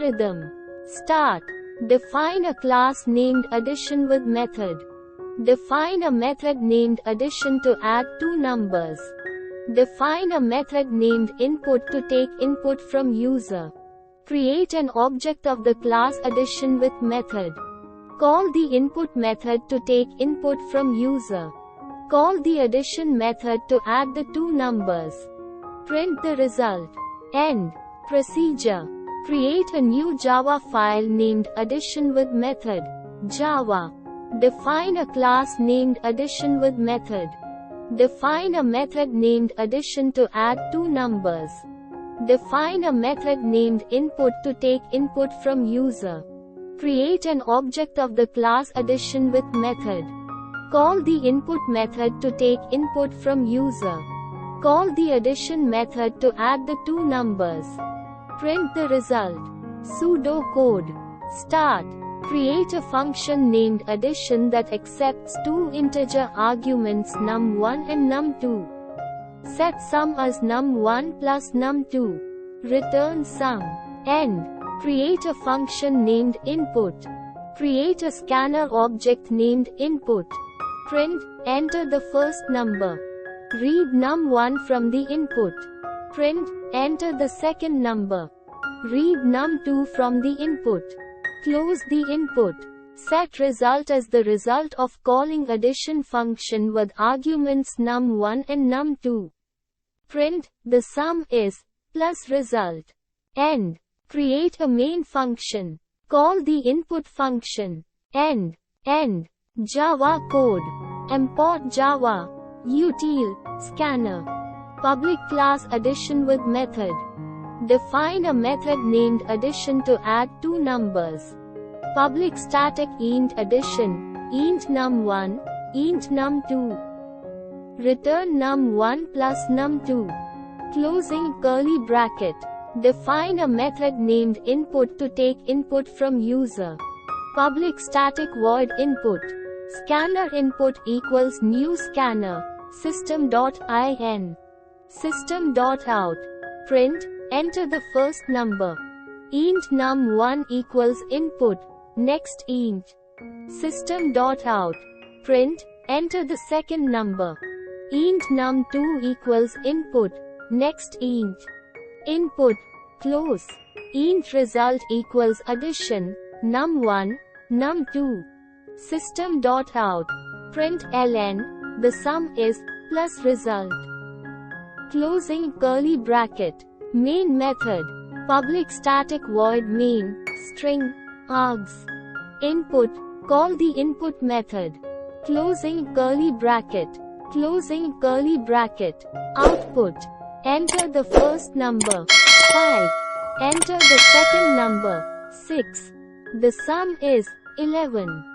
Algorithm. Start. Define a class named addition with method. Define a method named addition to add two numbers. Define a method named input to take input from user. Create an object of the class addition with method. Call the input method to take input from user. Call the addition method to add the two numbers. Print the result. End. Procedure. Create a new Java file named addition with method. Java. Define a class named addition with method. Define a method named addition to add two numbers. Define a method named input to take input from user. Create an object of the class addition with method. Call the input method to take input from user. Call the addition method to add the two numbers. Print the result. Pseudo code. Start. Create a function named addition that accepts two integer arguments num1 and num2. Set sum as num1 plus num2. Return sum. End. Create a function named input. Create a scanner object named input. Print, enter the first number. Read num1 from the input. Print, enter the second number. Read num2 from the input. Close the input. Set result as the result of calling addition function with arguments num1 and num2. Print, the sum is, plus result. End. Create a main function. Call the input function. End. End. Java code. Import Java. Util, scanner. Public class addition with method. Define a method named addition to add two numbers. Public static int addition, int num1, int num2. Return num1 plus num2. Closing curly bracket. Define a method named input to take input from user. Public static void input. Scanner input equals new scanner. System.in. System.out. Print, enter the first number. Int num1 equals input. Next int. System.out. Print, enter the second number. Int num2 equals input. Next int. Input. Close. Int result equals addition. Num1, num2. System.out. Print ln, the sum is, plus result. Closing curly bracket. Main method. Public static void main, string, args. Input, call the input method. Closing curly bracket. Closing curly bracket. Output. Enter the first number, 5. Enter the second number, 6. The sum is, 11.